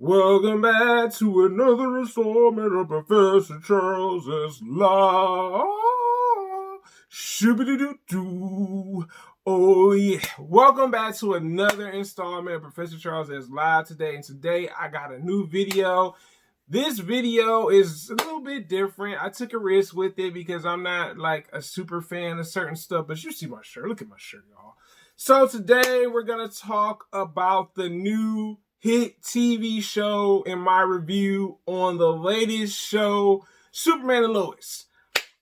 Welcome back to another installment of Professor Charles's Law. Shoo-ba-doo-doo-doo. Oh yeah. Welcome back to another installment of Professor Charles Live today. And today I got a new video. This video is a little bit different. I took a risk with it because I'm not like a super fan of certain stuff. But you see my shirt. Look at my shirt, y'all. So today we're going to talk about the new hit TV show in my review on the latest show, Superman and Lois.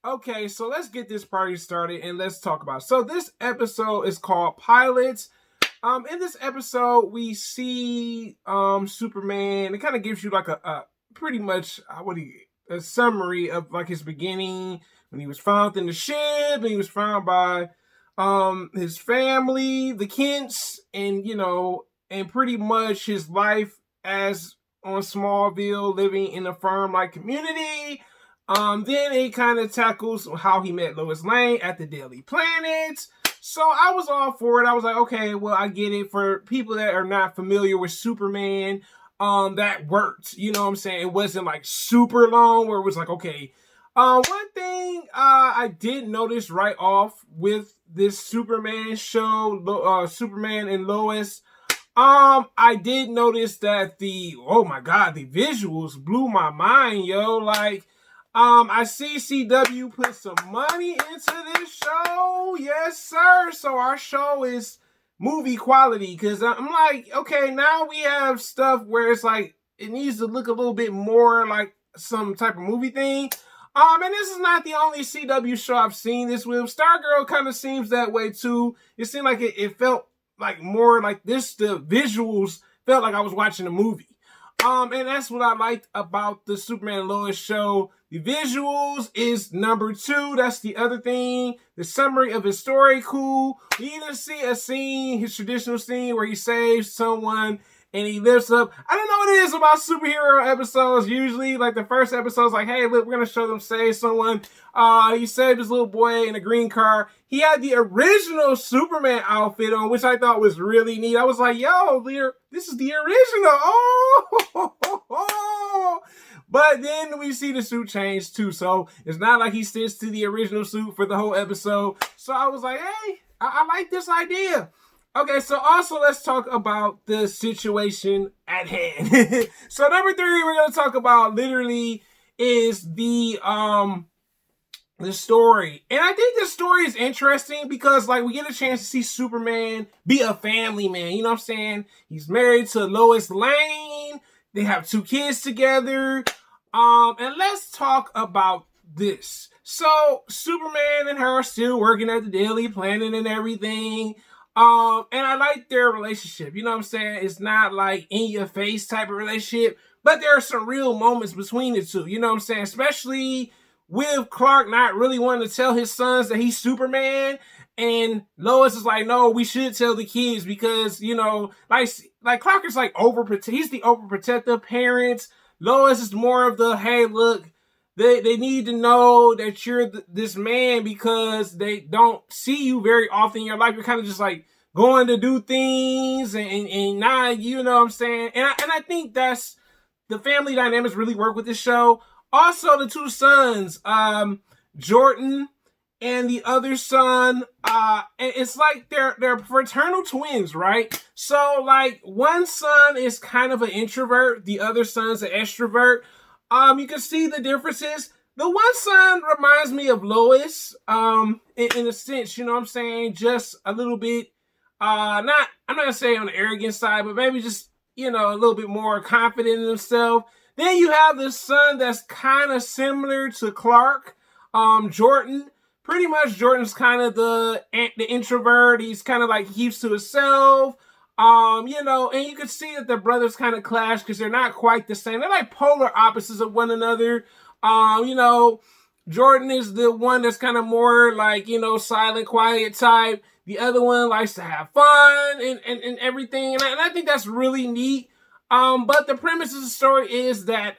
Okay, so let's get this party started and let's talk about it. So this episode is called Pilots. In this episode, we see Superman. It kind of gives you like a pretty much a summary of like his beginning when he was found in the ship and he was found by his family, the Kents, and and pretty much his life as on Smallville, living in a farm-like community. Then it kind of tackles how he met Lois Lane at the Daily Planet. So I was all for it. I was like, okay, well, I get it. For people that are not familiar with Superman, that worked. You know what I'm saying? It wasn't like super long where it was like, okay. One thing I did notice right off with this Superman show, Superman and Lois, I did notice that the visuals blew my mind, yo. Like, I see CW put some money into this show. Yes, sir. So our show is movie quality, because I'm like, okay, now we have stuff where it's like, it needs to look a little bit more like some type of movie thing. And this is not the only CW show I've seen this with. Stargirl kind of seems that way too. It seemed like it felt like more like this. The visuals felt like I was watching a movie. And that's what I liked about the Superman and Lois show. The visuals is number 2. That's the other thing. The summary of his story, cool. We either see a scene, his traditional scene where he saves someone and he lifts up. I don't know what it is about superhero episodes. Usually, like the first episode is like, hey, look, we're going to show them save someone. He saved his little boy in a green car. He had the original Superman outfit on, which I thought was really neat. I was like, yo, this is the original. Oh. But then we see the suit change too. So it's not like he sticks to the original suit for the whole episode. So I was like, hey, I like this idea. Okay, so also let's talk about the situation at hand. So number 3 we're going to talk about literally is the story. And I think the story is interesting because like we get a chance to see Superman be a family man. You know what I'm saying? He's married to Lois Lane. They have 2 kids together. And let's talk about this. So Superman and her are still working at the Daily Planet and everything. And I like their relationship. You know what I'm saying? It's not like in your face type of relationship, but there are some real moments between the two. You know what I'm saying? Especially with Clark not really wanting to tell his sons that he's Superman. And Lois is like, no, we should tell the kids because, like Clark is like he's the overprotective parent. Lois is more of the, hey, look, they need to know that you're this man because they don't see you very often in your life. You're kind of just like going to do things and not, you know what I'm saying? And I think that's the family dynamics really work with this show. Also, the 2 sons, Jordan and the other son, and it's like they're fraternal twins, right? So like one son is kind of an introvert, the other son's an extrovert. You can see the differences. The one son reminds me of Lois, in a sense, you know what I'm saying? Just a little bit, I'm not gonna say on the arrogant side, but maybe just, a little bit more confident in himself. Then you have the son that's kind of similar to Clark, Jordan. Pretty much Jordan's kind of the introvert. He's kind of like keeps to himself. And you can see that the brothers kind of clash because they're not quite the same. They're like polar opposites of one another. Jordan is the one that's kind of more like, silent, quiet type. The other one likes to have fun and everything. And I think that's really neat. But the premise of the story is that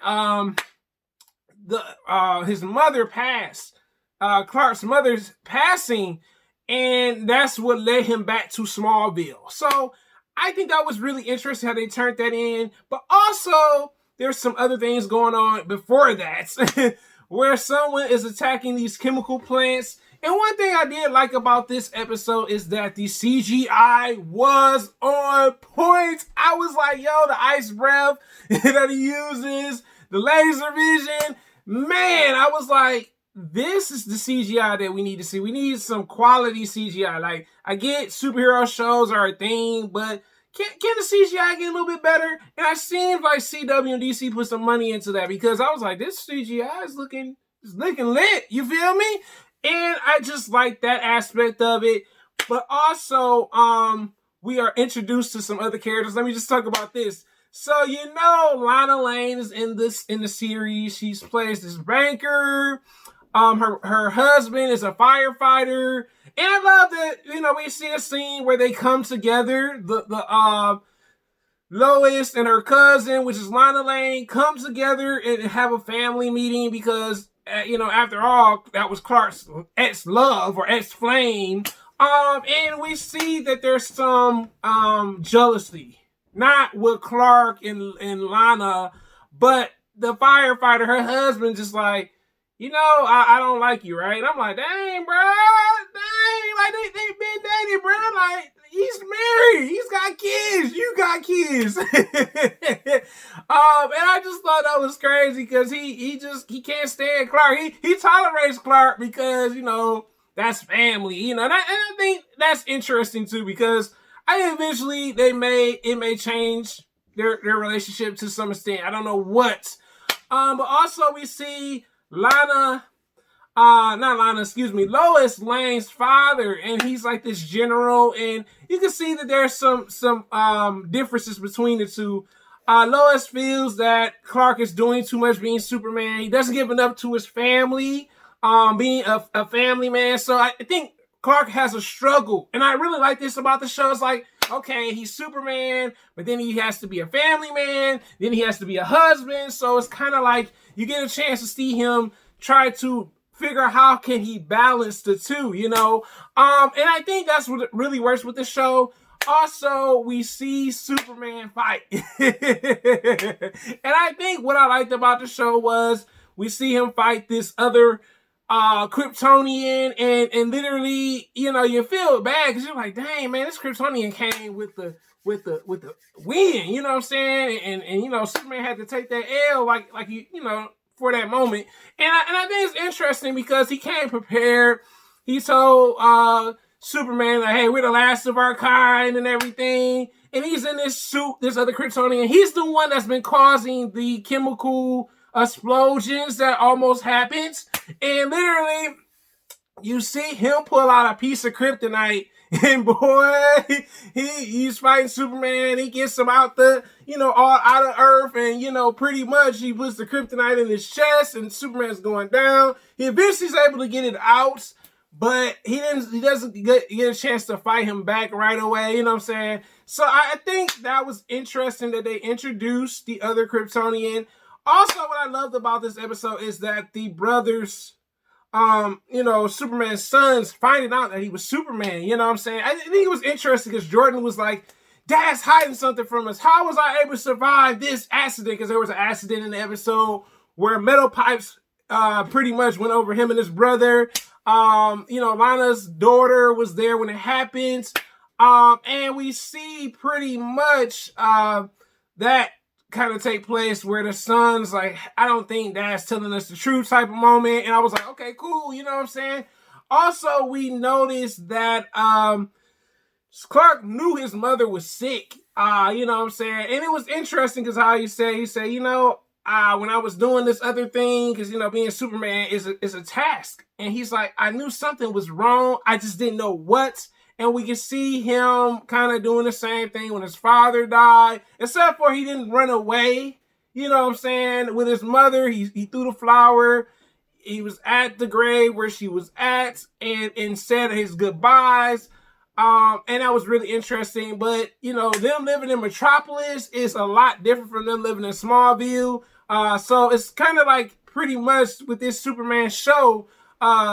his mother passed. Clark's mother's passing, and that's what led him back to Smallville. So I think that was really interesting how they turned that in. But also, there's some other things going on before that, where someone is attacking these chemical plants. And one thing I did like about this episode is that the CGI was on point. I was like, yo, the ice breath that he uses, the laser vision, man, I was like, this is the CGI that we need to see. We need some quality CGI. Like, I get superhero shows are a thing, but can the CGI get a little bit better? And it seems like CW and DC put some money into that, because I was like, this CGI is looking lit. You feel me? And I just like that aspect of it. But also, we are introduced to some other characters. Let me just talk about this. So, you know, Lana Lane is in the series. She plays this banker. Her husband is a firefighter. And I love that, you know, we see a scene where they come together. The Lois and her cousin, which is Lana Lane, come together and have a family meeting because, you know, after all, that was Clark's ex-love or ex-flame. And we see that there's some jealousy. Not with Clark and Lana, but the firefighter, her husband, just like, you know, I don't like you, right? And I'm like, dang, bro. Dang, like, they been dating, bro. Like, he's married. He's got kids. You got kids. And I just thought that was crazy because he can't stand Clark. He tolerates Clark because, you know, that's family, you know. And I think that's interesting, too, because I think eventually it may change their relationship to some extent. I don't know what. But also we see Lois Lane's father, and he's like this general, and you can see that there's some differences between the two. Lois feels that Clark is doing too much being Superman. He doesn't give enough to his family, being a family man. So I think Clark has a struggle, and I really like this about the show. It's like, okay, he's Superman, but then he has to be a family man, then he has to be a husband, so it's kind of like you get a chance to see him try to figure out how can he balance the two, you know? And I think that's what really works with the show. Also, we see Superman fight. And I think what I liked about the show was we see him fight this other Kryptonian, and literally, you know, you feel bad because you're like, dang, man, this Kryptonian came with the win, you know what I'm saying? And you know, Superman had to take that L like you know, for that moment. And I think it's interesting because he came prepared. He told Superman, like, hey, we're the last of our kind and everything. And he's in this suit, this other Kryptonian. He's the one that's been causing the chemical explosions that almost happens. And literally, you see him pull out a piece of kryptonite, and boy, he's fighting Superman. He gets him out all out of Earth, and you know, pretty much he puts the kryptonite in his chest, and Superman's going down. He eventually is able to get it out, but he doesn't get a chance to fight him back right away. You know what I'm saying? So I think that was interesting that they introduced the other Kryptonian. Also, what I loved about this episode is that the brothers, Superman's sons, finding out that he was Superman, you know what I'm saying? I think it was interesting because Jordan was like, Dad's hiding something from us. How was I able to survive this accident? Because there was an accident in the episode where metal pipes pretty much went over him and his brother. Lana's daughter was there when it happened. And we see pretty much that kind of take place where the son's like, I don't think Dad's telling us the truth type of moment. And I was like, okay, cool. You know what I'm saying? Also, we noticed that Clark knew his mother was sick. You know what I'm saying? And it was interesting because how he said, when I was doing this other thing, because, being Superman is a task. And he's like, I knew something was wrong. I just didn't know what. And we can see him kind of doing the same thing when his father died. Except for he didn't run away. You know what I'm saying? With his mother, he threw the flower. He was at the grave where she was at and said his goodbyes. And that was really interesting. But, them living in Metropolis is a lot different from them living in Smallville. So it's kind of like pretty much with this Superman show,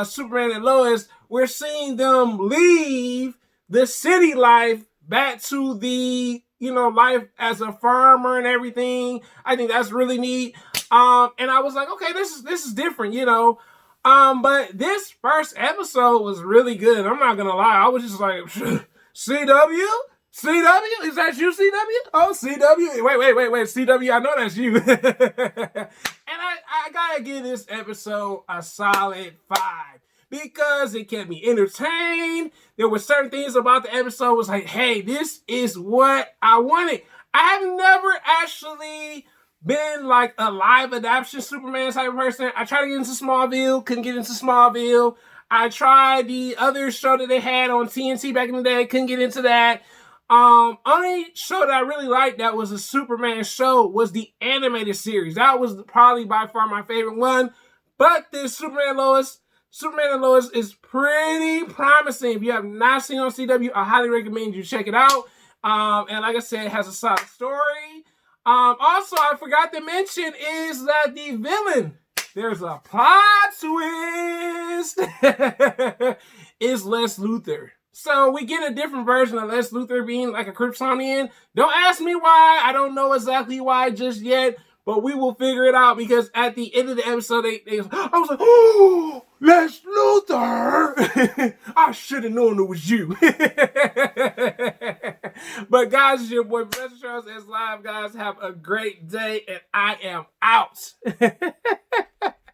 Superman and Lois, we're seeing them leave the city life back to the, life as a farmer and everything. I think that's really neat. And I was like, okay, this is different, But this first episode was really good. I'm not gonna lie. I was just like, CW? CW? Is that you, CW? Oh, CW. Wait. CW, I know that's you. And I gotta give this episode a solid 5 because it kept me entertained. There were certain things about the episode was like, hey, this is what I wanted. I have never actually been like a live adaptation Superman type of person. I tried to get into Smallville, couldn't get into Smallville. I tried the other show that they had on TNT back in the day, couldn't get into that. Only show that I really liked that was a Superman show was the animated series. That was probably by far my favorite one. But this Superman and Lois is pretty promising. If you have not seen on CW, I highly recommend you check it out. And like I said, it has a solid story. Also, I forgot to mention is that the villain, there's a plot twist, is Lex Luthor. So we get a different version of Lex Luthor being like a Kryptonian. Don't ask me why. I don't know exactly why just yet, but we will figure it out because at the end of the episode, I was like, oh, Lex Luthor. I should have known it was you. But guys, it's your boy Professor Charles S Live. Guys, have a great day, and I am out.